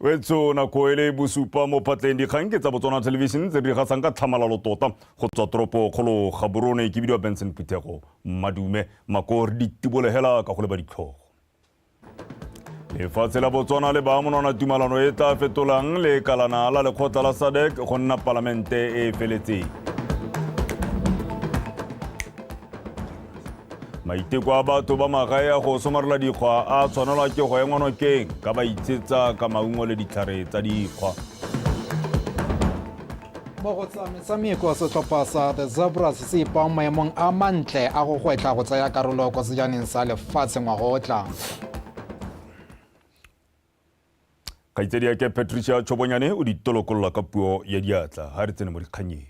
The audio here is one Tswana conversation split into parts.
Wetso na koele busupa mo patleng dikgang ke tsa Botswana Television tse di gatsang ka tlhamalalo tota go tswa toropo kgolo Gaborone ke bidiwa Benson Phutego Madume Makor ditibolegela ka go leba ditlhogo. Lefatshe la Botswana le ba monwana tumalano e tla fetolang le kalana la lekgotla la SADC go nna palamente e feletseng. Maiteko a batho ba magae a go somarela dikgwa a tshwanelwa ke go engwa nokeng ka ba itshetsa ka maungo le ditlhare tsa dikgwa. Mo go tsa metshameko setlhopha sa The Zebras se ipang maemong a mantle a go gwetla go tsaya karolo kwa sejaneng sa lefatshe ngwaga o tlang. Kgaitsedi ya ke Patricia Chobonyane o ditolokolola ka puo ya diatla ha re tsene mo dikganyeng.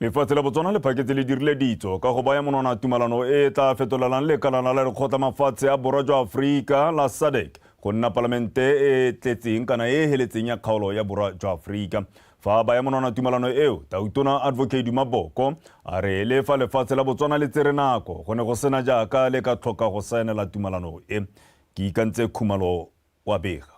Lefatshe la Botswana le phaketse le dirile ditso ka go baya monwana tumalano e tla fetolelang le kalana la lekgotla mafatshe a borwa jwa Afrika la SADC go nna palamente e tletseng kana e heletseng ya kgaolo ya borwa jwa Afrika. Fa baya monwana tumalano eo Tautona Advocate Maboko a re le fa lefatshe la Botswana le tsere nako go ne go sena jaaka le ka tlhoka go saenela tumalano e. Ke ikantse Khumalo wa Bega.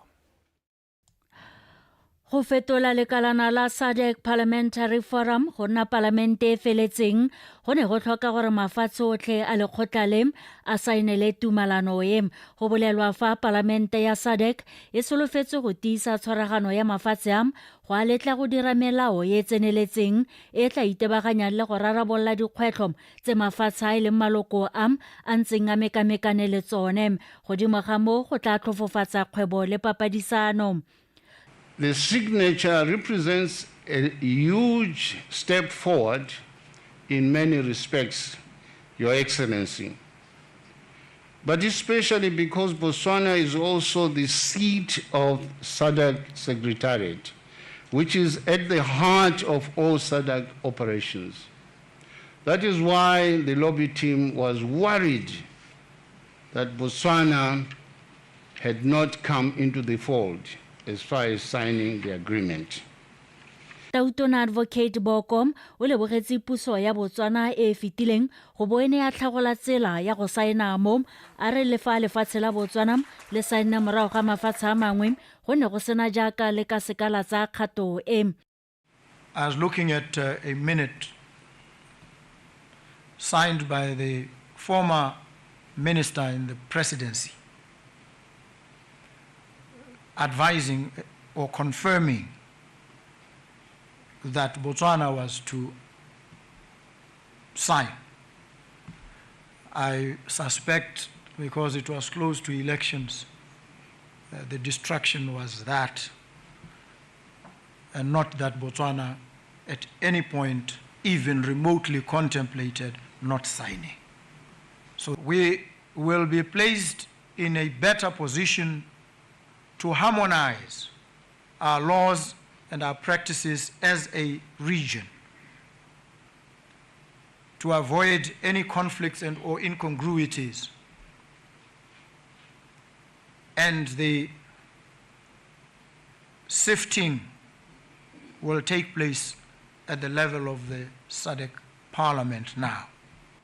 Go fetola lekalana la SADC Parliamentary Forum go nna palamente e feletseng go ne go tlhoka gore mafatshe otlhe a lekgotla le a saenele tumalano e go bolelwa fa palamente ya SADC e solofetse go tiisa tshwaragano ya mafatshe a go a letla go dira melao e tseneletseng e tla itebaganyang le go rarabolla dikgwetlho tse mafatshe a leng maloko a ntseng a mekamekane le tsone godimo ga mo go tla tlhofofatsa kgwebo le papadisano. The signature represents a huge step forward in many respects, Your Excellency, but especially because Botswana is also the seat of SADC Secretariat, which is at the heart of all SADC operations. That is why the lobby team was worried that Botswana had not come into the fold as far as signing the agreement. Tautona Advocate Bokom o lebogetse puso ya Botswana e fitileng go boene ya tlhagola tsela ya go saena mo a re le fa lefatshe la Botswana le saena morago ga mafatshe a mangwe go ne go sena jaaka le ka sekala tsa kgato e. I was looking at a minute signed by the former minister in the presidency advising or confirming that Botswana was to sign. I suspect, because it was close to elections, the distraction was that, and not that Botswana at any point even remotely contemplated not signing. So we will be placed in a better position to harmonize our laws and our practices as a region, to avoid any conflicts and or incongruities, and the sifting will take place at the level of the SADC Parliament now.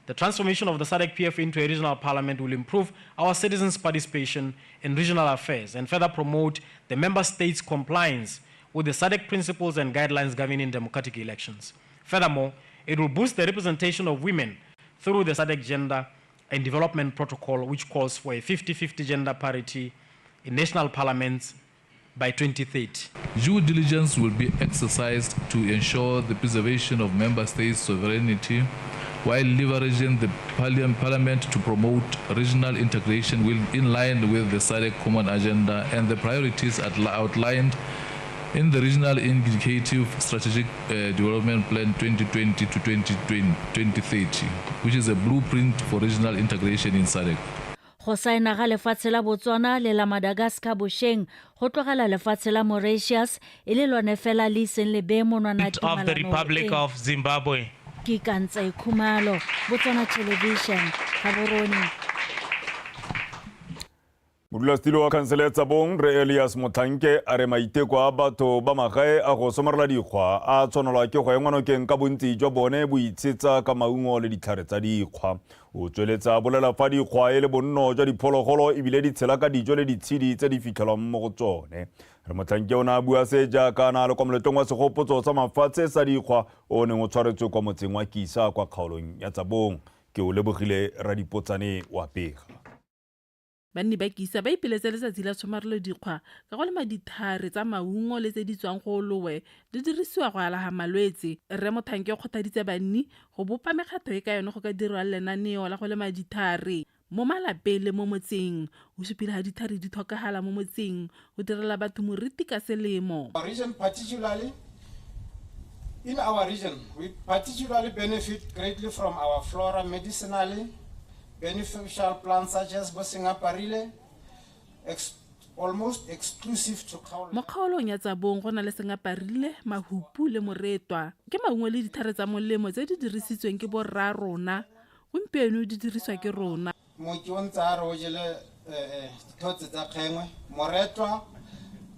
The transformation of the SADC PF into a regional parliament will improve our citizens' participation in regional affairs and further promote the member states' compliance with the SADC principles and guidelines governing democratic elections. Furthermore, it will boost the representation of women through the SADC Gender and Development Protocol, which calls for a 50-50 gender parity in national parliaments by 2030. Due diligence will be exercised to ensure the preservation of member states' sovereignty while leveraging the parliament to promote regional integration in line with the SADC common agenda and the priorities outlined in the Regional Indicative Strategic Development Plan 2020 to 2030, which is a blueprint for regional integration in SADC. Go saena ga lefatshe la Botswana le la Madagascar bosheng go tlogela lefatshe la Mauritius e le lone fela le iseng le be monwana tumalano of the Republic of Zimbabwe. Ke Ikantse Khumalo, Botswana Television, Gaborone. modulasetilo wa khansele tsa bong re Elias Mothanke a re maiteko a batho ba magae a go somarela dikgwa a tshwanelwa ke go engwanokeng ka bontsi jwa bone boitshetsa ka maungo le ditlhare tsa dikgwa o tsweletsa bolela fa dikgwa e le bonno jwa diphologolo ebile di tshela ka dijo le ditshedi tse di fitlhelwang mo go tsone re Mothanke o ne a bua se jaaka na le kwa moletong wa segopotso sa mafatshe sa dikgwa o neng o tshwaretswe kwa motseng wa Kisa kwa kgaolong ya tsa bong ke o lebogile Radipotsane wa Pega. Banni ba Kisa ba ipeletse letsatsi la tshomarelo dikgwa ka go lema dithare tsa maungo le tse di tswang go lowe di dirisiwa go alaga malwetse. Re Mothanke o kgothaditse banni go bopa mekgatlho e ka yone go ka dirwa lenaneo la go lema dithare mo malapeng le mo motseng o supile ga dithare di tlhokagala mo motseng go direla batho moriti ka selemo. In our region, we particularly benefit greatly from our flora medicinally beneficial plants such as Bosingaparile, almost exclusive to Kgaolo. Mo kgaolong ya tsa bong go na le Sengaparile, Mahupu le Moretwa. Ke maungo le dithare tsa molemo tse di dirisitsweng ke borra rona. Gompieno di diriswa ke rona. Mo ke ontsa re o jele thotse tsa kgengwe, Moretwa,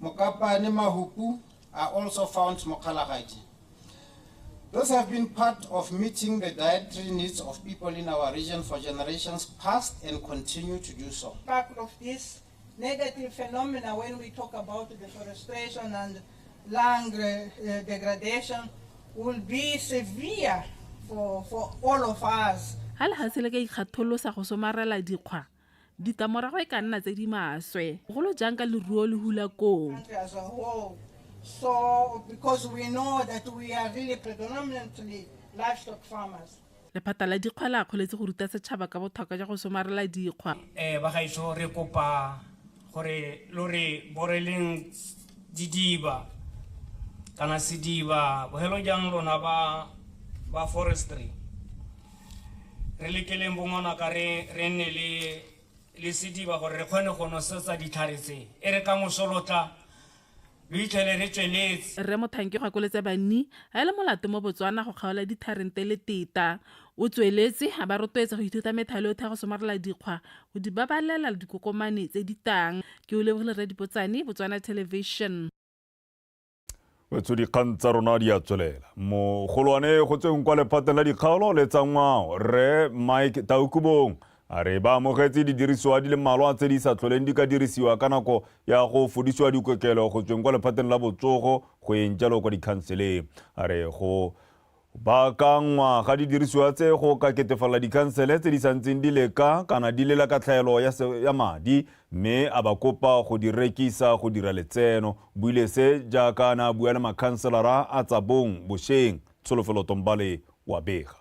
Mokapane, Mahupu are also found mo Kgalagadi. Those have been part of meeting the dietary needs of people in our region for generations past and continue to do so. Part of this negative phenomena when we talk about deforestation and land degradation will be severe for all of us. Ha le hasele ka ikgatholosa go somarela dikgwa ditamorago e ka nna tse di maswe golo jang ka leruo le hula kong. As a whole. So, because we know that we are really predominantly livestock farmers. Lephata la dikgwa la kgoletse go ruta setšhaba ka botlhokwa jwa go somarela dikgwa. Ba gaisho re kopa gore lore boreleng didiba kana sidiba bohelo jang lona ba forestry re lekeleng bongwana ka re nne le sidiba gore re kgone go nosetsa ditlhare tse e re ka mosolotla. Re Mothanke go akoletsa banni a ele molato mo Botswana go kgaola ditharente le teta o tsweletse a ba rotloetsa go ithuta methale otlhe go somarela dikgwa go di babalela le dikokomane tse di tang ke o lebogile Radipotsane Botswana Television. Wetso dikgang tsa rona di a tswelela mogolwane go tsweng kwa lephateng la dikgaolo le tsa ngwao re Mike Taukubong a re ba amogetse di dirisiwa di le mmalwa tse di sa tlholeng di ka dirisiwa ka nako ya go fodisiwa dikokelo go tsweng kwa lephateng la botsogo go eng jalo kwa dikhanseleng a re go baakangwa ga di dirisiwa tse go ka ketefalela dikhansele tse di santseng di leka kana di lela ka tlhaelo ya madi mme a ba kopa go di rekisa go dira letseno buile se jaaka na bua le makhanselara a tsa bong Bosheng Tsholofelo Tombale wa Bega.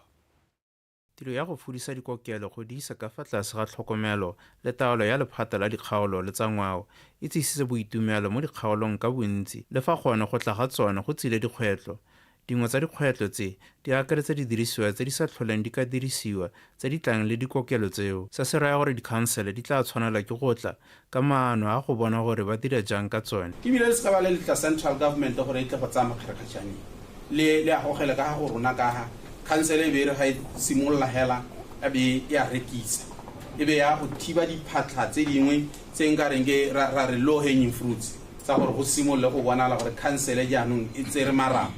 Tiro ya go fodisa dikokelo go di isa ka fa tlase ga tlhokomelo le taolo ya lephata la dikgaolo le tsa ngwao e tlisitse boitumelo mo dikgaolong ka bontsi le fa gone go tla ga tsone go tsile dikgwetlo. Dingwe tsa dikgwetlo tse di akaretsa didirisiwa tse di sa tlholeng di ka dirisiwa tse di tlang le dikokelo tseo. Se se raya gore dikhansele di tla tshwanela ke go tla ka maano a go bona gore ba dira jang ka tsone. Ke bile le se ka ba le tla central government gore e tle go tsaya makgarakgatšane le a gogele ka go rona ka ha khansele e be re ga e simolola hela a be ya rekisa e be ya go thiba diphatla tse dingwe tse nka reng ke ra re low hanging fruits tsa gore go simolola go bonala gore khansele jaanong e tsere marama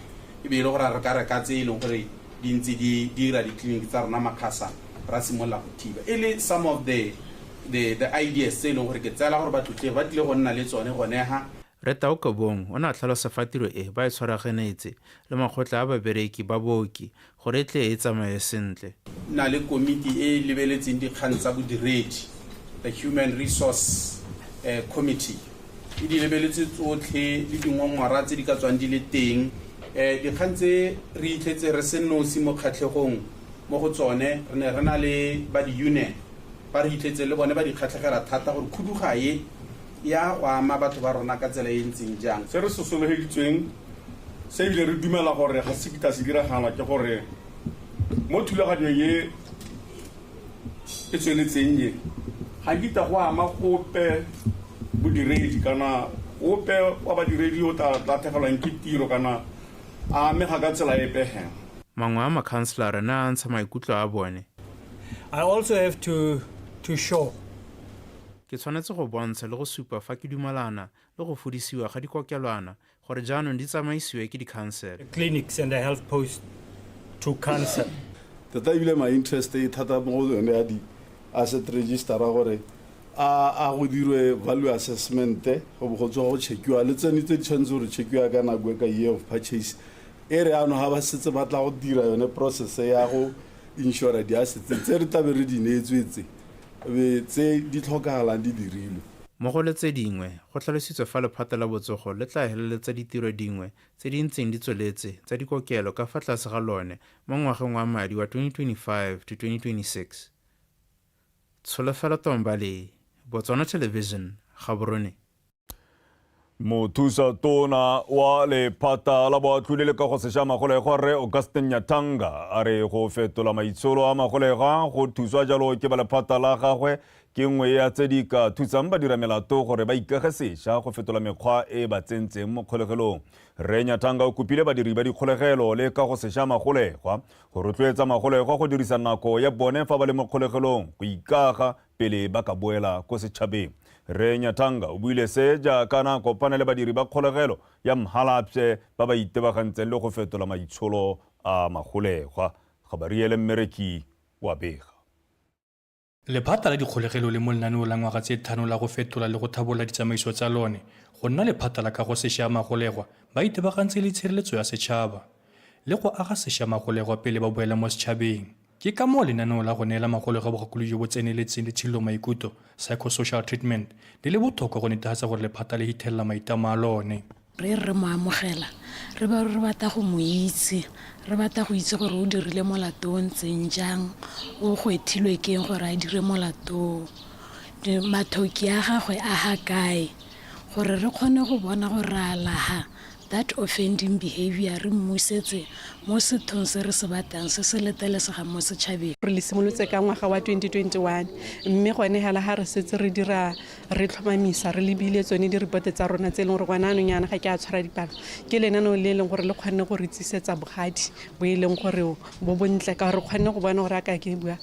e be le gore re ka reka tse e leng gore di ntse di dira ditleliniki tsa rona makhasa ra simolola go thiba e le some of the ideas tse e leng gore ke tsela gore batlotlegi ba tlile go nna le tsone gone ha. Re Taukobong o ne a tlhalosa fa tiro e ba e tshwaraganetse le makgotla a babereki ba booki gore e tle e tsamaye sentle. Na le komiti e lebeletseng dikgang tsa bodiredi the Human Resource Committee e di lebeletse tsotlhe le dingongwara tse di ka tswang di le teng dikgang tse re itlhetse re se nosi mo kgatlhegong mo go tsone re ne re na le ba di-union ba re itlhetse le bone ba di kgatlhegela thata gore khudugae ya go ama batho ba rona ka tsela e ntseng jang. Se re sosolegeditsweng se ebile re dumela gore ga se kita se diragala ke gore mo thulaganyo ye e tsweletseng ye ga kita go ama gope bodiredi kana gope wa badiredi o tla latlhegelwang ke tiro kana a amega ka tsela e pegeng. Mangwe a makhanselara ne a ntsha maikutlo a bone. I also have to show ke ke tshwanetse go bontsha le go supa fa ke dumelana le go fodisiwa ga dikokelwana gore jaanong di tsamaisiwe ke di-council clinics and the health post to council. Tata ebile my interest e thata mo go yone ya di-asset registera gore a go dirwe value assessment go bo go tswa go checkiwa le tsene tse di tshwanetse gore checkiwa ka nako e ka year of purchase e re ano ga ba setse ba tla go dira yone process ya go insure di-assets tse re tlabe re di neetswetse be tse di tlhokagalang di dirilwe mo go le tse dingwe go tlhalositswe fa lephata la botsogo le tla heleletsa ditiro dingwe tse di ntseng di tsweletse tsa dikokelo ka fa tlase ga lone mo ngwageng wa madi wa 2025 to 2026. Tsholofelo Tombale, Botswana Television, Gaborone. Mothusa tona wa lephata la boatlhodi le ka go sešha magolego Rre Augustine Nyathanga a re go fetola maitsholo a magolega go thuswa jalo ke ba lephata la gagwe ke nngwe ya tse di ka thusang badiramelato gore ba ikage sešha go fetola mekgwa e ba tsentseng mo kgolegelong. Rre Nyathanga o kopile badiri ba dikgolegelo le ka go sešha magolegwa go rotloetsa magolegwa go dirisa nako ya bone fa ba le mo kgolegelong go ikaga pele ba ka boela ko setšhabeng. Rre Nyathanga o buile se jaaka na kopane le badiri ba kgolegelo ya Mhalapše ba ba itebagantseng le go fetola maitsholo a magolegwa. Gabariele Mmereki wa bega. Lephata la dikgolegelo le mo lenaneo la ngwaga tse tlhano la go fetola le go thabola ditsamaiso tsa lone go nna lephata la ka go sešha magolegwa ba itebagantse le tshireletso ya setšhaba le go aga sešha magolegwa pele ba boela mo setšhabeng. Ke ka mo lenaneo la go neela magolegwa bogakolodi jo bo tseneletseng le tshilo maikutlo psychosocial treatment di le botlhokwa go netefatsa gore lephata le hithelela maitamo a lone. Re mo amogela re ba re batla go mo itse re batla go itse gore o dirile molato o ntseng jang o go ethilwe keng gore a dire molato mathoki a gagwe a ha kae gore re kgone go bona gore a laha that offending behavior re mmusetse mo sethong se re se batlang se se letelesega mo setšhabeng. Re le simolotse ka ngwaga wa 2021 mme gone hela ha re setse re dira re tlhomamisa re lebile tsone di-reporte tsa rona tse e leng gore gona anong yana ga ke a tshwara dipalo ke lenaneo le e leng gore le kgonne go re tsisetsa bogadi bo e leng gore bo bontle ka gore kgonne go bona gore a ka ke bua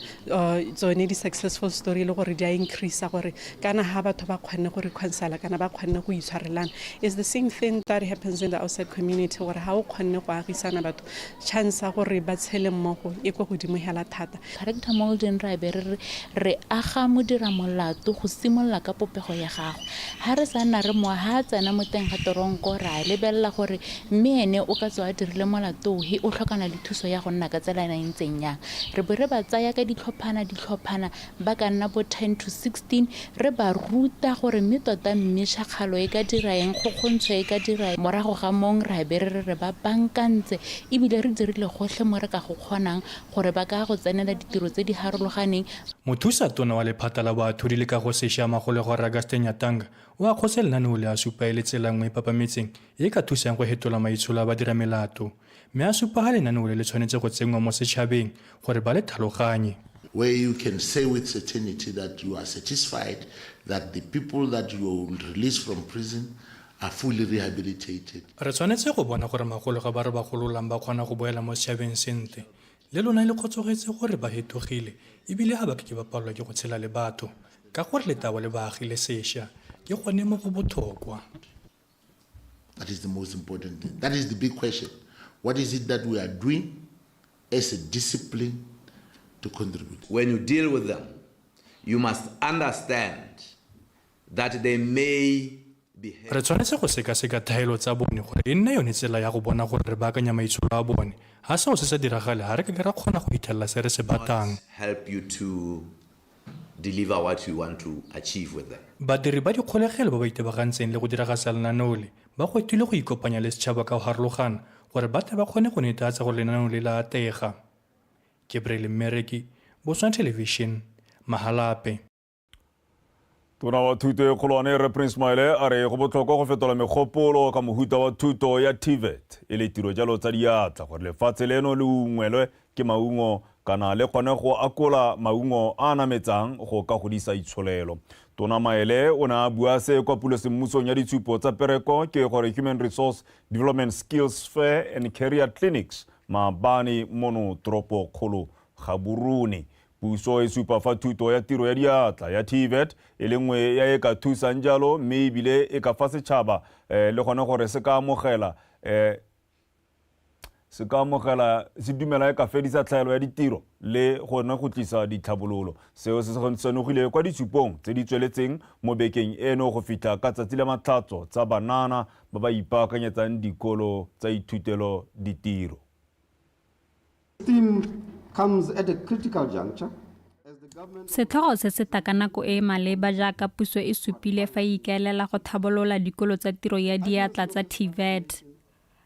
tsone di-successful story le gore di a increase gore kana ha batho ba kgonne go reconcile kana ba kgonne go itshwarelana. It's the same thing that happens in the outside community gore ha o kgonne go agisana batho chance gore ba tshele mmogo e go godimo hela thata. Character molding re aga modira molato go simolla ka popego ya gago ha re sa nna re mo ha tsena mo teng ga toronko ra lebella gore mme ene o ka tswa dirile molato he o tlhokana le thuso ya go nna ka tsela ena ntseng yang re bo re ba tsaya ka ditlhophana ba ka nna bo 10 to 16 re ba ruta gore mme tota mmesha khalo e ka dira eng go kgontshwe e ka dira morago ga mong ra be re ba bankantse ebile re dirile gotlhe mo re ka go kgonang gore ba ka go tsenela ditiro tse di harologaneng. Mothusa tona wa lephata la boatlhodi le ka go sešha magolegwa Rre Augustine Nyathanga o a kgose lenaneo le a supa e le tsela nngwe e papametseng e ka thusang go hetola maitsholo a badiramelato mme a supa ga lenaneo le tshwanetse go tsenngwa mo setšhabeng gore ba le tlhaloganye. Where you can say with certainty that you are satisfied that the people that you will release from prison are fully rehabilitated. Re tshwanetse go bona gore magolegwa ba re ba gololang ba kgona go boela mo setšhabeng sentle le lona le kgotsogetse gore ba hetogile ebile ga ba ke ba palelwa ke go tshela le batho ka gore letabo le baagile sešha ke gone mo go botlhokwa. That is the most important thing. That is the big question. What is it that we are doing as a discipline to contribute? When you deal with them, you must understand that they may re tshwanetse go sekaseka thaelo tsa bone gore e nne yone tsela ya go bona gore re baakanya maitsholo a bone ga seo se sa diragale ga re ka ra kgona go ithelela se re se batlang. Help you to deliver what you want to achieve with them. Badiri ba dikgolegelo ba ba itebagantseng le go diragatsa lenaneo le ba go etile go ikopanya le setšhaba ka go harologana gore ba tle ba kgone go netefatsa gore lenaneo le la atega. Gabriel Mmereki, Botswana Television, Mhalapše. Tona wa thuto e kgolwane Rre Prince Maele a re go botlhokwa go fetola megopolo ka mohuta wa thuto ya TVET e le tiro jalo tsa diatla gore lefatshe leno le ungwelwe ke maungo kana le kgone go akola maungo a nametsang go ka godisa itsholelo. Tona Maele o ne a bua se kwa pulosemmusong ya ditshupo tsa pereko ke gore Human Resource Development Skills Fair and Career Clinics maabane mono toropo kgolo Gaborone. puso e supa fa thuto ya tiro ya diatla ya TVET e le nngwe ya e ka thusang jalo mme ebile e ka fa setšhaba le gone gore se ka amogela se dumela e ka fedisa tlhaelo ya ditiro le gone go tlisa ditlhabololo seo se senogile kwa ditshupong tse di tsweletseng mo bekeng eno go fitlha ka tsatsi la matlhatso tsa banana ba ba ipaakanyetsang dikolo tsa ithutelo ditiro. Comes at a critical juncture. Setlhogo se se taka nako e maleba jaaka puso e supile fa e ikaelela go thabolola dikolo tsa tiro ya diatla tsa TVET.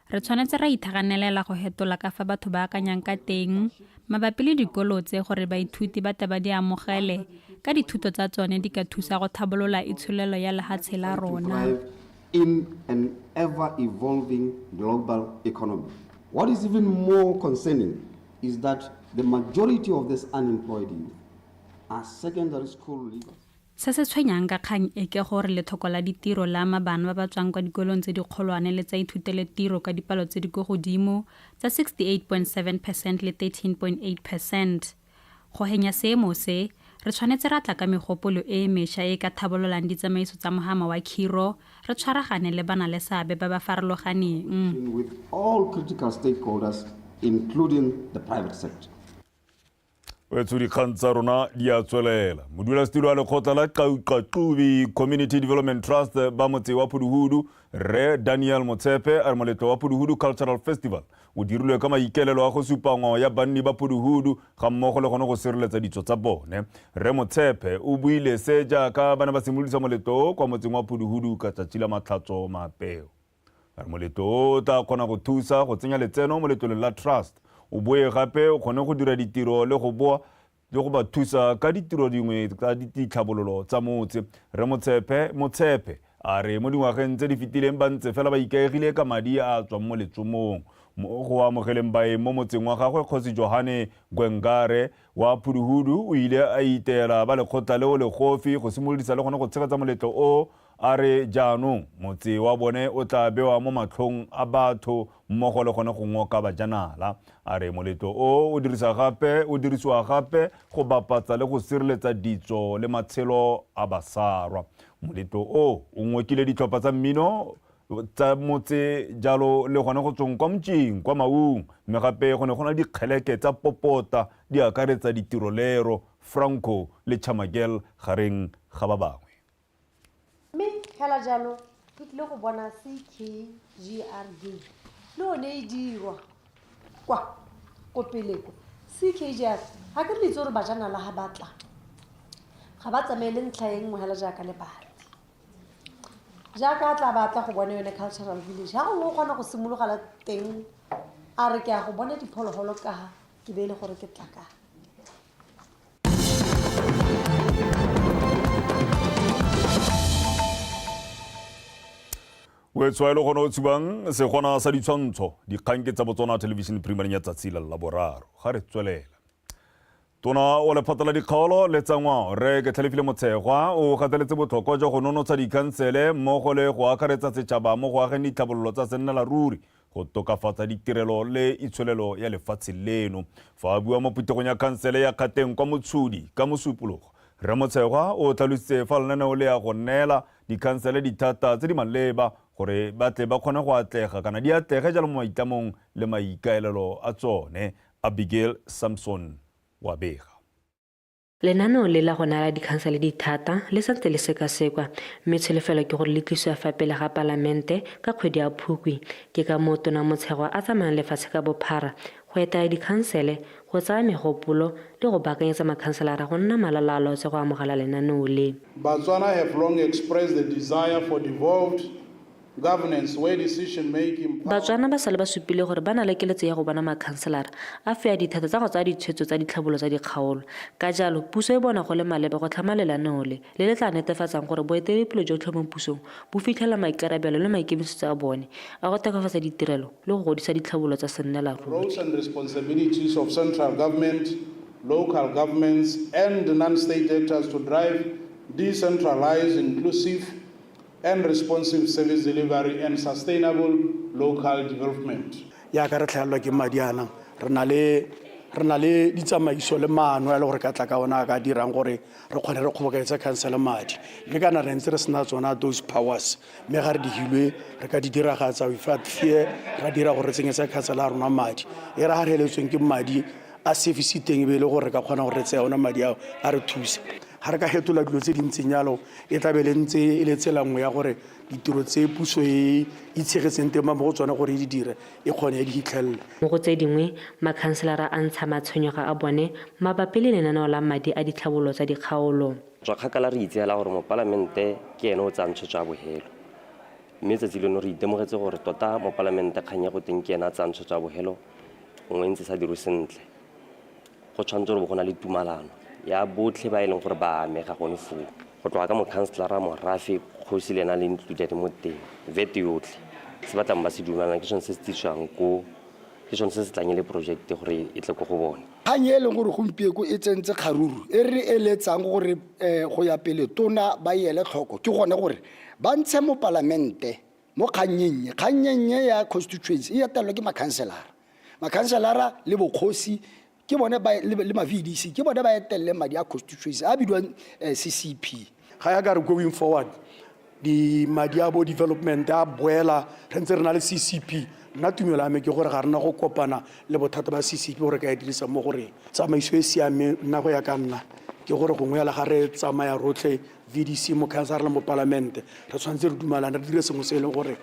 Re tshwanetse ra ithaganelela go hetola ka fa batho ba akanyang ka teng mabapi le dikolo tse gore baithuti ba taba di amogele ka dithuto tsa tsone di ka thusa go thabolola itsholelo ya lehatshe la rona. In an ever-evolving global economy. What is even more concerning is that the majority of this unemployed youth are secondary school leavers. Se se tshwenyang ka kgang e ke gore lethoko la ditiro la bana ba ba tswang kwa dikolong tse di kgolwane le tsa ithutele tiro ka dipalo tse di go godimo tsa 68.7% le 13.8%. Go henya seemo se, re tshwanetse ra tla ka megopolo e mešwa e ka thabololang ditsamaiso tsa mogama wa khiro re tshwaragane le bana le seabe ba ba farologaneng. With all critical stakeholders, including the private sector. Wetso dikgang tsa rona di a tswelela. Modulasetilo wa lekgotla la Qaqaqubi Community Development Trust ba motse wa Phuduhudu Re Daniel Motshepe a re moletlo wa Phuduhudu Cultural Festival o dirilwe ka maikelelo a go supa ngwao ya banni ba Phuduhudu ga mmogo le gone go sireletsa ditso tsa bone. Re Motshepe o buile se jaaka bana ba simolodisa moletlo kwa motseng wa Phuduhudu ka tsatsi la matlhatso mapeo. A re moletlo o tla kgona go thusa go tsenya letseno moletloleng la trust o boe gape o kgone go dira ditiro le go boa le go ba thusa ka ditiro dingwe tsa ditlhabololo tsa motse. Re Motshepe a re mo dingwageng tse di fetileng ba ntse fela ba ikaegile ka madi a tswang mo letsomong mo go amogeleng baeng mo motseng wa gagwe Kgosi Johane Gwengare wa Phuduhudu o ile a itela ba lekgotla leo legofi go simolodisa le gone go tshegetsa moletlo o a re jaanong motse wa bone o tla bewa mo matlhong a batho mmogo le gone go ngoka bajanala. A re moletlo o dirisiwa gape go bapatsa le go sireletsa ditso le matshelo a basarwa. Moletlo o ngokile ditlhopha tsa mmino tsa motse jalo le gone go tsong kwa motšeng kwa maung mme gape go ne go na dikgeleke tsa popota di akaretsa ditirolero Franco le Chamagel gareng ga ba bangwe. Mme hela jalo ke tlile go bona CKGRD le one e dirwa kwa kopeleko. CKGR ga ke le itse gore bajanala ga batla ga ba tsamaele ntlha e nngwe hela jaaka le bale jaaka tla batla go bona yone cultural village ga go kgona go simologela teng a re ke a go bona diphologolo ka ke be le gore ke tla ka. Wetswa ile gona o tshubang se gona sa ditshwantsho dikgang ke tsa Botswana Television Premier ya tsatsi la boraro ga re tswelela. Tona o le phatala dikgaolo le tsangwa re ke Tlhalefile Motshegwa o gateletse botlhokwa jwa go nonotsa dikhansele mmogo le go akaretsa setšhaba mo go ageng ditlhabololo tsa sennela ruri go tokafatsa ditirelo le itsholelo ya lefatshe leno. Fa a bua mo putegong ya khansele ya Kgateng kwa Motshodi ka Mosupologo Re Motshegwa o tlhalositse fa lenaneo le ya go neela dikhansele dithata tse di maleba gore ba tle ba kgone go atlega kana di atlege jalo mo maitamong le maikaelelo a tsone. Abigail Samson wa bega. Lenaneo le la go nala dikhansele dithata le santse le sekasekwa mme tsholofelo ke gore le tliswa fa pele ga palamente ka kgwedi ya Phukwi ke ka moo Tona Motshegwa a tsamayang lefatshe ka bophara go etela dikhansele go tsaya megopolo le go baakanyetsa makhanselara go nna malalaalaotswe go amogela lenaneo le. Botswana have long expressed the desire for devolved governance where decision making. Batswana ba sale ba supile gore ba na le keletso ya go bona makhanselara a fea dithata tsa go tsaya ditshwetso tsa ditlhabolo tsa dikgaolo. Ka jalo puso e bona go le maleba go tlhama lenaneo le le tla netefatsang gore boeteledipele jotlhe mo pusong bo fitlhela maikarabelo le maikemisetso a bone a go tokafatsa ditirelo le go godisa ditlhabolo tsa sennela ruri. Roles and responsibilities of central government, local governments and non-state actors to drive decentralized, inclusive and responsive service delivery and sustainable local development. Ya ka re tlhalwa ke madiana re na le re na le ditsamaiso le maano a le gore ka tla ka ona ka dirang gore re kgone re kgoboketsa council madi mme kana re ntse re sena tsona those powers mme ga re di hilwe re ka di diragatsa without fear ra dira gore re tsenyetsa council a rona madi e re ga re heletsweng ke madi a service teng be le gore re ka kgona gore re tsaya ona madi a re thuse ga re ka fetola dilo tse dintseng yalo e tla be le ntse e le tsela nngwe ya gore ditiro tse puso e itshegetseng tema mo go tsona gore e di dire e kgone ya di hitlhelele mo go tse dingwe makhanselara a ntsha matshwenyego a bone mabapi le lenaneo la madi a ditlhabololo tsa dikgaolo tswa kgakala re itseela gore mo palamente ke ene o tsang tshwetso ya bogelo mme tsatsi leno re itemogetse gore tota mo palamente kgang ya go teng ke ene a tsang tshwetso ya bogelo nngwe ntse sa dirwe sentle go tshwanetse gore go na le tumalano ya botlhe ba e leng gore ba amega gone foo go tloga ka mokhanselara morafe kgosi le ena le included mo teng vete yotlhe se batlang ba se dumelana ke sone se se tirisang ko ke sone se se tlang le project gore e tle ko go bone kgang e leng gore gompieko e tsentse kgaruru e re eletsang gore go ya pele tona ba ele tlhoko ke gone gore ba ntshe mo palamente mo kgannye ya constituency e etelelwa ke makhanselara le bokgosi ke bone ba le ma-VDC ke bone ba etelele madi a constituency a bidiwang CCP ga ya ka re going forward di madi a bo development a boela re ntse re na le CCP nna tumelo ya me ke gore ga rena go kopana le bothata ba CCP gore ka e dirisa mo gore tsamaiso e siame nna go ya ka nna ke gore gongwe yala ga re tsamaya rotlhe VDC mo council le mo palamente re tshwanetse re dumalana re dire sengwe se e leng gore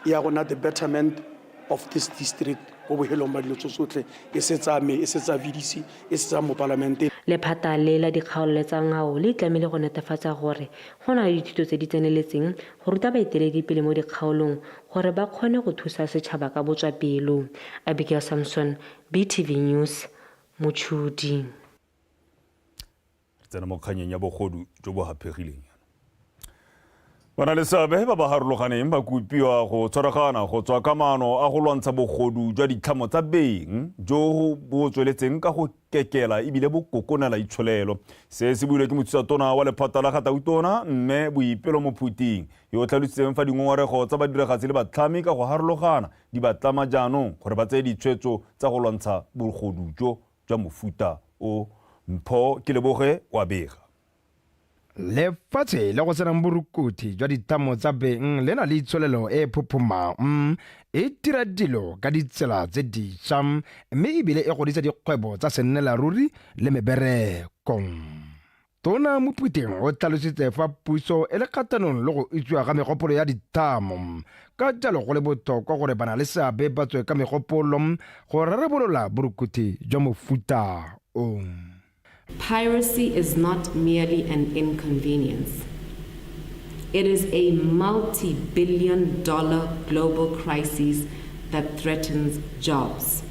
e ya gona the betterment of this district go bohelong ba dilo tsotlhe e setsa VDC e setsa mo palamente lephata le la dikgaolo tsa ngao le tlamehile go netefatsa gore go na le dithuto tse di tseneletseng go ruta baeteledipele mo dikgaolong gore ba kgone go thusa setšhaba ka botswapelo Abigail Samson BTV News Motšhudi re tsena mo kganyeng ya bogodu jo bo hapegileng ba na le seabe ba ba harologaneng ba kopiwa go tshwaragana go tswa ka maano a go lwantsha bogodu jwa ditlhamo tsa beng jo bo tsweletseng ka go kekela ebile bo kokonela itsholelo se se builwe ke mothusa-tona wa lephata la Gatautona mme Boipelo Mophuting yo o tlhalositseng fa dingongorego tsa badiragatsi le batlhami ka go harologana di ba tlama jaanong gore ba tseye ditshwetso tsa go lwantsha bogodu jo jwa mofuta o Mpho ke Leboge wa bega lefatshe le go tsenang borukoti jwa ditlamo tsa beng le na le itsholelo e phophomang e dira dilo ka ditsela tse dišwa mme ebile e godisa dikgwebo tsa sennelaruri le mebereko tona Mophuting o tlhalositse fa puso e le kgatlhanong le go utswiwa ga megopolo ya ditlamo ka jalo go le botlhokwa gore ba na le seabe ba tswe ka megopolo go rarabolola borukoti jwa mofuta o Piracy is not merely an inconvenience. It is a multi-billion-dollar global crisis that threatens jobs,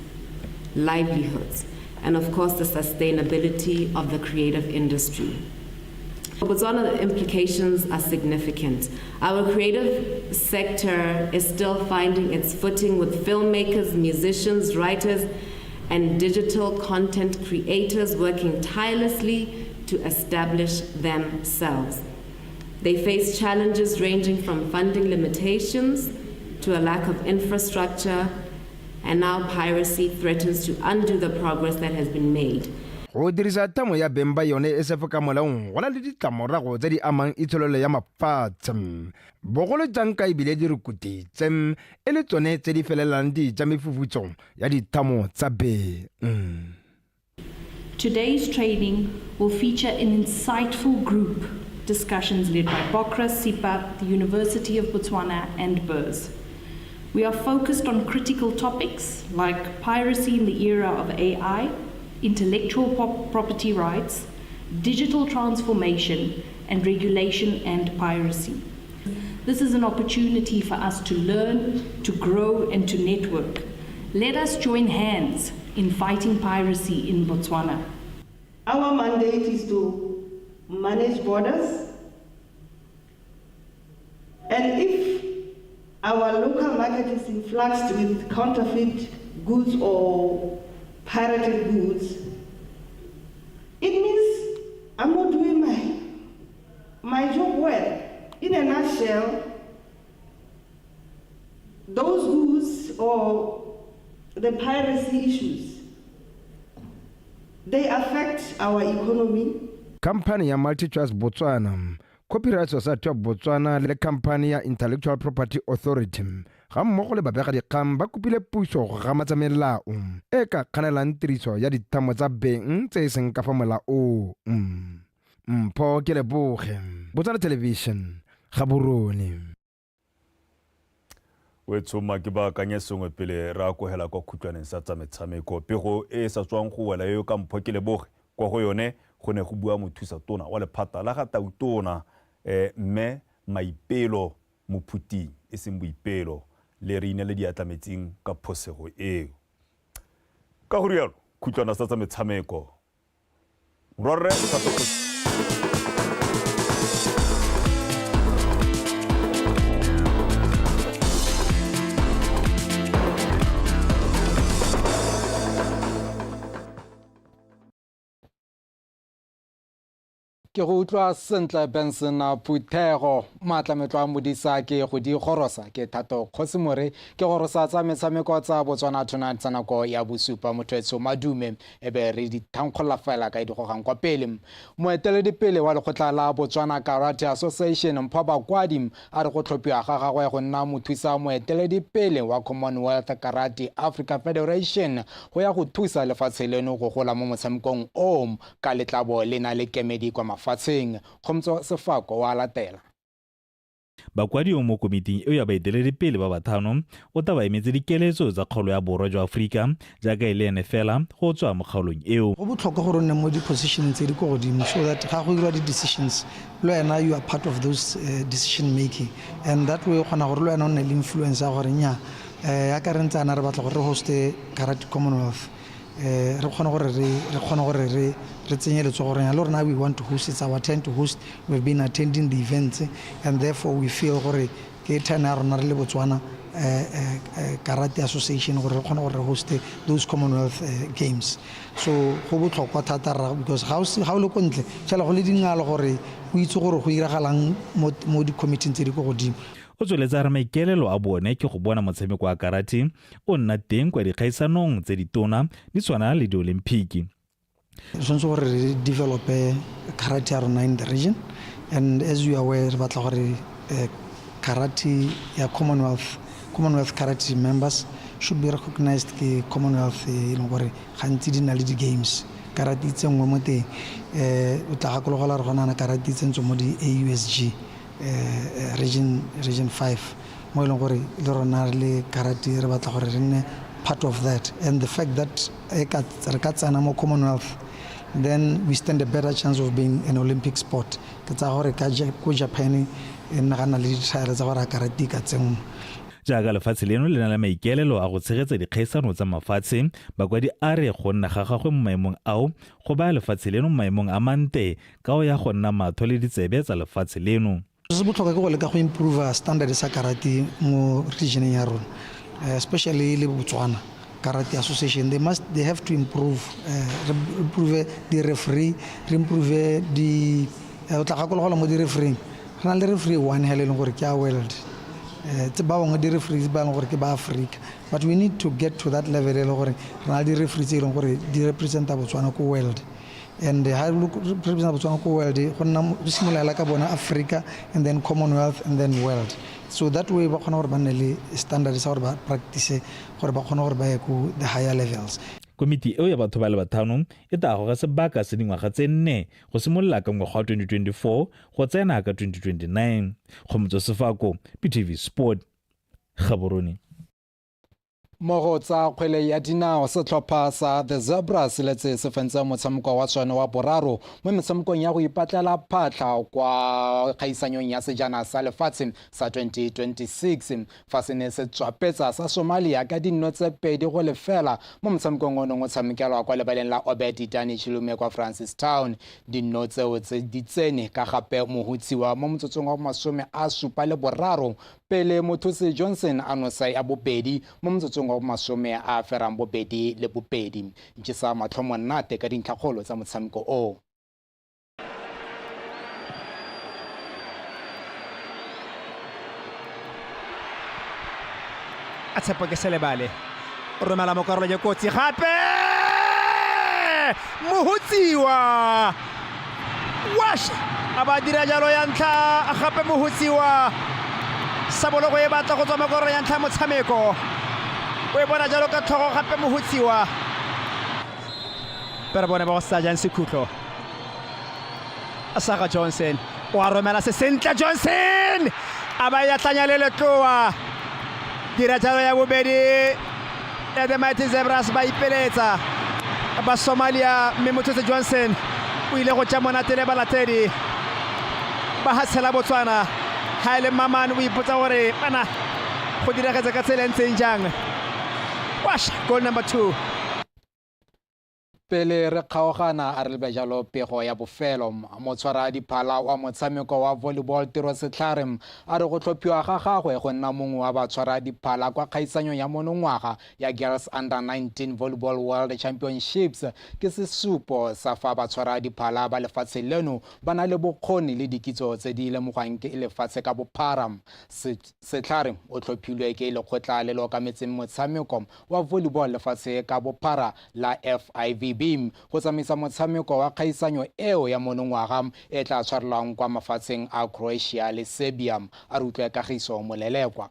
livelihoods, and of course the sustainability of the creative industry. For Botswana, the implications are significant. Our creative sector is still finding its footing with filmmakers, musicians, writers, and digital content creators working tirelessly to establish themselves. They face challenges ranging from funding limitations to a lack of infrastructure, and now piracy threatens to undo the progress that has been made. go dirisa tamo ya beng ba yone e se foka molaong go na le ditlamorago tse di amang itsholelo ya mafatshe bogolo jang ka ebile di rukuti tse e le tsone tse di felelang di ja mefufutso ya ditamo tsa beng. Today's training will feature an insightful group discussions led by Bokra, SIPA, the University of Botswana, and BERS. We are focused on critical topics like piracy in the era of AI, intellectual property rights, digital transformation, and regulation and piracy. This is an opportunity for us to learn, to grow, and to network. Let us join hands in fighting piracy in Botswana. Our mandate is to manage borders, and if our local market is influxed with counterfeit goods or pirated goods, it means I'm not doing my job well. In a nutshell, those goods or the piracy issues They affect our economy. Company ya MultiChoice Botswana, Copyright Society of Botswana le company ya Intellectual Property Authority ga mmogo le babegadikgang ba kopile puso go gamatsa melao e ka kganelang tiriso ya ditamo tsa beng tse e seng ka fa molaong. Mpho ke Leboge, Botswana Television, Gaborone. o tsoma ke ba kanye sengwe pele ra kohela kwa khutlaneng sa tsa metshameko pego e sa tswang go wela yo ka Mpho ke Leboge kwa go yone go ne go bua mothusa tona wa lephata la ga Tautona mme Maipelo Mophuti e seng Boipelo le re inele diatlametseng ka phosego eo ka go rialo khutlana sa tsa metshameko rorre sa ke go utlwa sentle Benson Phuthego matlametlo a modisa ke go di gorosa ke Thato Kgosimore ke gorosa tsa metshameko tsa Botswana Tonight tsa nako ya bosupa Mothetso Madume e be re di thankgolla fela ka di gogang kwa pele moeteledipele wa lekgotla la Botswana Karate Association Mpho Bakwadi a re go tlhophiwa ga gagwe go nna mothusa moeteledipele wa Commonwealth Karate Africa Federation go ya go thusa lefatshe leno go gola mo motshamekong o ka letlabo le na le kemedi kwa mafatsheng Khomtso Sefako wa latela Bakwadi o mo komiting e ya baeteledipele ba bathano o taba emetse dikeletso tsa kgolo ya borwa jwa Afrika jaaka ile ene fela go tswa mo kgaolong eo go botlhokwa gore nne mo di-position tse di go godimo so that ga go dirwa di-decisions le wena you are part of those decision making and that way kgona gore le wena o nne le influence ya gore nya ya ka re ntse ana re batla gore re hoste Karate Commonwealth re kgona gore re tsenye letsogo gore le rona we want to host, it's our turn to host, we've been attending the events and therefore we feel gore ke turn ya rona re le Botswana Karate Association gore re kgona gore host those Commonwealth games so go botlhokwa thata because ga o le kontle tshela go le dingalo gore o itse gore go iragalang mo di-committee tse di go godimo o tsweletsa re maikelelo a bone ke go bona motshameko wa karate o nna teng kwa dikgaisanong tse ditona di tshwana le di-Olimpiki tshwanetse gore re develope karate ya rona in the region and as you are aware re batla gore karate ya Commonwealth karate members should be recognized ke Commonwealth e leng gore gantsi di na le di-games karate tse nngwe mo teng o tla gakologola re gona karate tse ntse mo di-AUSG region 5 mo e leng gore le rona le karate re batla gore re nne part of that and the fact that re ka tsena mo Commonwealth then we stand a better chance of being an Olympic sport ke tsa gore ko Japan e nagana le ditshare tsa gore karate ka tsengwe jaaka lefatshe leno le na le maikelelo a go tshegetsa dikgaisano tsa mafatshe Bakwadi a re go nna ga gagwe mo maemong ao go baya lefatshe leno mo maemong a mante ka o ya go nna matho le ditsebe tsa lefatshe leno se botlhokwa ke go leka go improve standard sa karate mo region ya rona especially le Botswana Karate Association they have to improve the referee improve the o tla gakologola mo di referee re na le referee one hele le gore ke a world tse ba bangwe di referees ba leng gore ke ba Africa but we need to get to that level le gore re na di referees e leng gore di representa Botswana ko world and ha representa Botswana ko world go nna simolola ka bona Africa and then Commonwealth and then world so that way ba khona gore ba nne le standards sa gore ba practice gore ba khona gore ba ye ku the higher levels Komiti eo ya batho ba le bathano e tla go ga sebaka se dingwaga tse 4 go simolola ka ngwaga wa 2024 go tsena ka 2029 Khomotso Sefako PTV Sport Gaborone Mogo tsa kgwele ya dinao setlhopha sa The Zebras le tse se fentse motshameko wa tsone wa boraro mo metshamekong ya go ipatlela phatla kwa kgaisanyong ya sejana sa lefatshe sa 2026 fa se ne se tswapetsa sa Somalia ka dinno tse 2-0 mo motshamekong ono go tshamekelwa kwa lebaleng la Obed Dani Chilume kwa Francistown dinno tseo tse di tsene ka gape mohutsiwa mo motsotsong wa 73 pele Mothusi Johnson anosai a bobedi mo motsotsong wa 10 a ferang bobedi le bobedi ntse matlhomo nnate ka dintlhakgolo tsa motshameko o a tshepo ke Selebale o romela mo karolo ya kotsi gape Mohutsiwa wash a ba dira jalo ya ntlha gape Mohutsiwa sa boloko e batla go tswa mo korong ya ntlha motshameko o e bona jalo ka tlhogo gape Mohutsiwa pero bone ba go sa jang sekhutlo Saka Johnson o a romela se sentle Johnson a ba ya tlanya le letloa dira jalo ya bobedi ya the Mighty Zebras ba ipeletsa ba Somalia mme Motsotse Johnson o ile go tša monate le balatedi ba hasela Botswana ha ile Maman o ipotsa gore bana go diragetse ka tsela ntseng jang wash goal number 2 pele re kgaogana a re lebe jalo pego ya bofelo motshwara diphala wa motshameko wa volleyball Tiro Setlhare a re go tlhophiwa ga gagwe go nna mongwe wa batshwara diphala kwa kgaisanyong ya monongwaga ya Girls Under 19 Volleyball World Championships ke sesupo sa fa batshwara diphala ba lefatshe leno ba na le bokgoni le dikitso tse di lemogwang ke lefatshe ka bophara Setlhare o tlhophilwe ke lekgotla le le okametseng motshameko wa volleyball lefatshe ka bophara la FIVB go tsamaisa motshameko wa kgaisanyo eo ya monongwaga e tla tshwarelang kwa mafatsheng a Croatia le Serbia a re utlwe Kagiso Molelekwa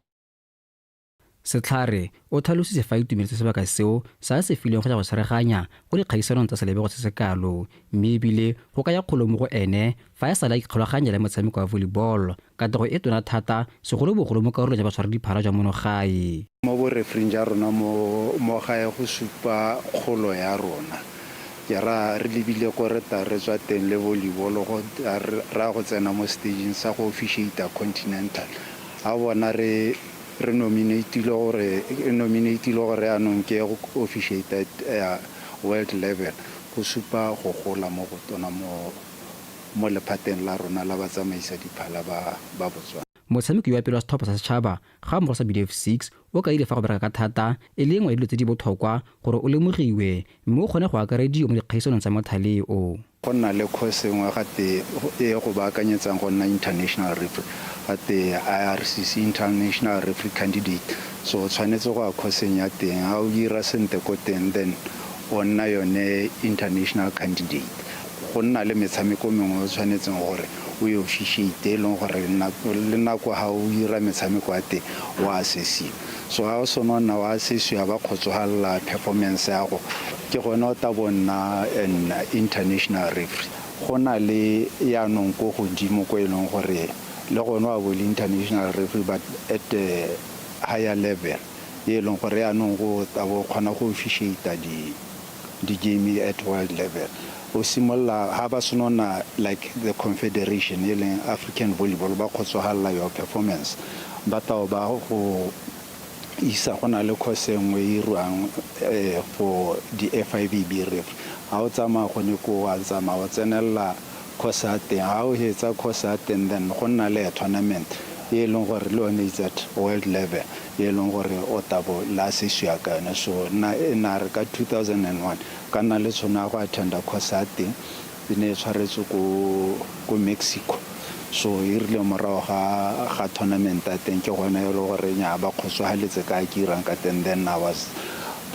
Setlhare o tlhalositse fa itumeletse sebaka seo sa se fileng go ya go tshwareganya go dikgaisanong tsa selebego se se kalo mme ebile go ka ya kgolo mo go ene fa e sala ikgolaganya le motshameko wa volleyball ka tiro e tona thata segolobogolo mo karolong ya batshwara diphala jwa monogae mo borefring ja rona mo gae go supa kgolo ya rona ke ra re lebile ko re ta re tswa teng le volleyball go ra go tsena mo stageng sa go officiate continental a bona re nominate gore anong ke go officiate world level go supa go gola mo go tona mo lephateng la rona la batsamaisa diphala ba Botswana motshameki wa pele wa setlhopha sa setšhaba ga mmogo sa BDF6 o ka ile fa go bereka ka thata e le nngwe ya dilo tse di botlhokwa gore o lemogiwe mme o kgone go akarediwa mo dikgaisanong tsa mothaleo go nna le course nngwe gate e go baakanyetsang go nna international referee gate IRCC international referee candidate so o tshwanetse go a courseng ya teng ga o dira sente ko teng then o nna yone international candidate go nna le metshameko mengwe o tshwanetseng gore o e officiate e leng gore le nako ga o dira metshameko ya teng o assessiwa so ga o sone nna wa assessiwa ba kgotsogalela performance ya go ke gone o ta bonna an international referee go na le yaanong ko godimo ko e leng gore le gone wa bole international referee but at the higher level e leng gore yaanong go ta bo kgona go officiate di game at world level o simolla ha ba sonona like the confederation e leng African Volleyball ba kgotsogalela your performance ba tao ba go isa gona le course engwe e ruang for the FIVB ref ha o tsama go ne ko wa tsama o tsenela course a teng ha o hetsa course a teng then go nna le tournament e leng gore le one is at world level e leng gore o tabo la seswa kana so na re ka 2001 kana le tsona go attenda course a teng ne tshwaretse ko Mexico so e rile morago ga tournament a teng ke gona e le gore nya ba kgotsogaletse ka kirang ka teng then I was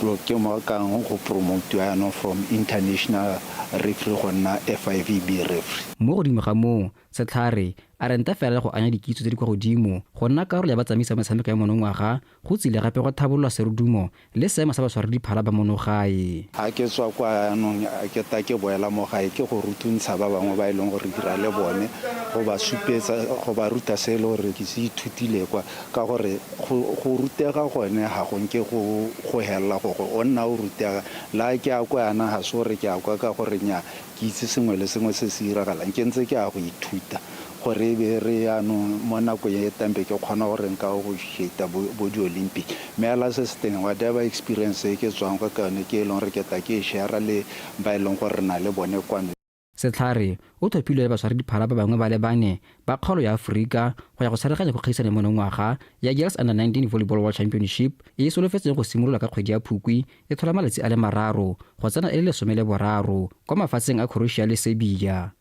ke mo ka go promote ya no from international referee gona FIVB referee mo godimo ga moo Setlhare a renta fela go anya dikitso tse di kwa godimo go nna karolo ya batsamisa metshameko ya monongwaga go tsile gape go thabolola serodumo le seemo sa batshwara diphala ba monogae ha ke tswa kwa anong ke ta ke boela mo gae ke go rutuntsha ba bangwe ba ileng gore dira le bone go ba supetsa go ba ruta se le gore ke se ithutile kwa ka gore go rutega gone ga go nke go hella go o nna o rutega la ke a kwa ana ha so re ke a kwa ka gore nya ke itse sengwe le sengwe se se iragalang ke ntse ke a go ithuta gore be re ano mo nako ye tambe ke kgona gore nka go sheta bo di Olympic me ala se teng whatever experience ke tswang ka kane ke elong re ke ta ke share le ba elong gore na le bone kwane Setlhare o thopilwe le batshwara diphala ba bangwe ba le bane ba kgolo ya Aforika go ya go tshwaraganya go kgaisana monongwaga ya Girls Under 19 Volleyball World Championship e solofetseng go simolola ka kgwedi ya Phukwi e thola malatsi a le 3 go tsena e le 13 kwa mafatsheng a Croatia le Serbia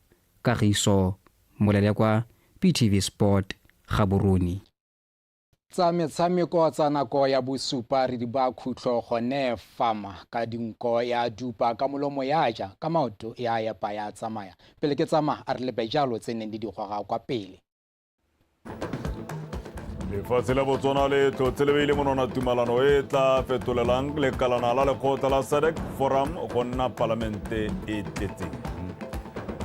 Kagiso Molelekwa PTV Sport Gaborone tsa metshameko tsa nako ya bosupa re di ba khutlo gone fama ka dinko ya dupa ka molomo ya ja ka maoto ya epa ya tsamaya pele ke tsama a re lebejalo tse neng di digwaga kwa pele lefatshe la Botswana le tlotse le beile monwana tumalano e tla fetolelang lekalana la lekgotla la SADC forum go nna palamente e tletseng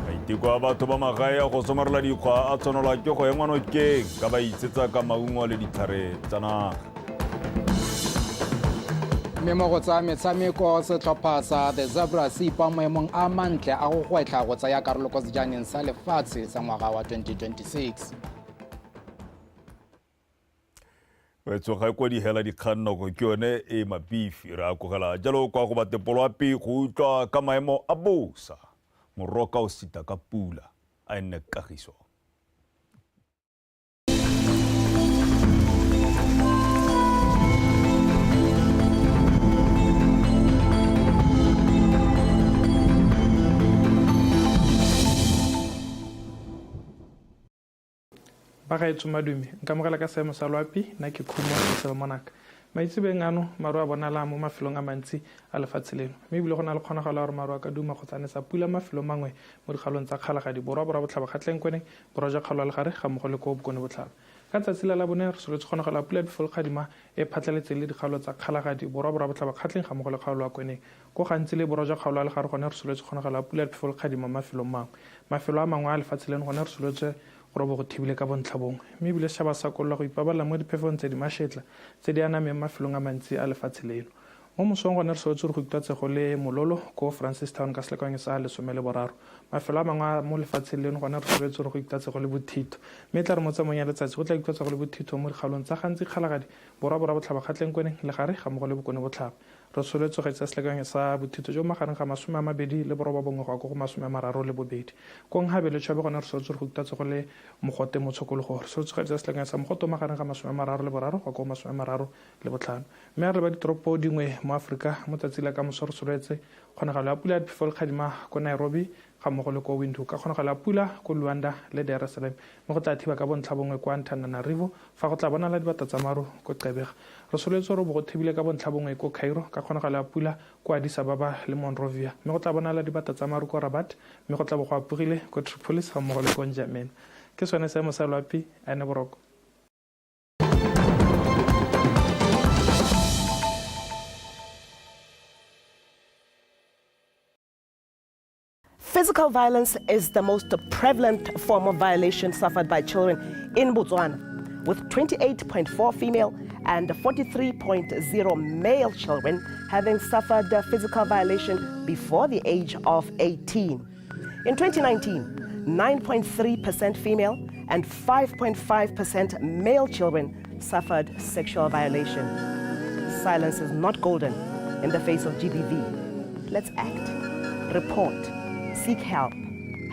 maiteko a batho ba magae a go somarela dikgwa a tshwanelwa ke go engwa nokeng ka ba itsetsa ka maungo le ditlhare tsa naga mme mo go tsa metshameko setlhopha sa the Zebras se ipa maemong a mantle a go gwetlha go tsaya karolo ko sejaneng sa lefatshe sa ngwaga wa 2026 wetsoga kwa di hela dikgang nako ke yone e mapifi re a kogela jalo kwa go batepoloapi go utlwa ka maemo a bosa moroka o sita ka pula a nne kagiso bagaetso madume nka mogela ka seemo sa loapi nna ke khumo selmonaka maitsebeng ano maru a bonala mo mafelong a mantsi a lefatshe leno mme ebile go na le kgonagalo ya gore maru a ka duma go tsanetsa pula mafelo mangwe mo dikgalong tsa kgalagadi borwa botlhaba kgatlheng kwene borwa ja kgalo a legare ga mmogo le ko bokone botlhaba ka tsatsi la bone re soletse kgonagalo ya pula before kgadima e phatlaletseng le dikgalo tsa kgalagadi borwa botlhaba kgatlheng ga mmogo le kgaolo a kweneng go gantsi le borwa ja kgaolo a legare gone re soletse kgonagalo ya pula before kgadima mafelong mangwe mafelo a mangwe a lefatshe leno gone re soletse gore bo go thibile ka bontlhabongwe mme ebile setšhaba sa kolola go ipabalela mo diphefong tse di mašetla tse di anameng mafelong a mantsi a lefatshe leno mo mosong gone re soletse re go itatsego le mololo ko Francistown ka selekanyeng sa 13 mafelo a mangwe mo lefatsheng leno gone re soletse re go itatsego le bothito mme tla re mo tsamayng ya letsatsi go tla itatsego le bothito mo dikgalong tsa gantsi kgalagadi borwa botlhaba kgatlheng kweneng le gare ga mmogo le bokone botlhaba re soletse go etsa selekanyeng sa bothito jo magareng ga 20 le borwa bongwe go ya go 32 kong gabe le tšhabe gone re soletse re go itatsego le mogote mo tshokologo re soletse go etsa selekanyeng sa mogote magareng ga 33 go ya go 35 mme re ba ditoropo dingwe mo Afrika mo tsatsi la ka moso re soletse kgonagalo ya pula ya phefo le kgadima ko Nairobi ga mmogo le ko Windhoek ka kgonagalo ya pula ko Luanda le Dar es Salaam mo go tla thiba ka bontlhabongwe kwa Antananarivo fa go tla bonala dibata tsa maru ko Gqeberha re soletse gore bo go thibile ka bontlhabongwe ko Cairo ka kgonagalo ya pula ko Addis Ababa le Monrovia mme go tla bonala dibata tsa maru ko Rabat mme go tla bo go apogile ko Tripolis ga mmogo le ko N'Djamena ke sone seemo sa loapi a ne boroko Physical violence is the most prevalent form of violation suffered by children in Botswana, with 28.4 female and 43.0 male children having suffered physical violation before the age of 18. In 2019, 9.3% female and 5.5% male children suffered sexual violation. Silence is not golden in the face of GBV. Let's act. Report. Seek help. #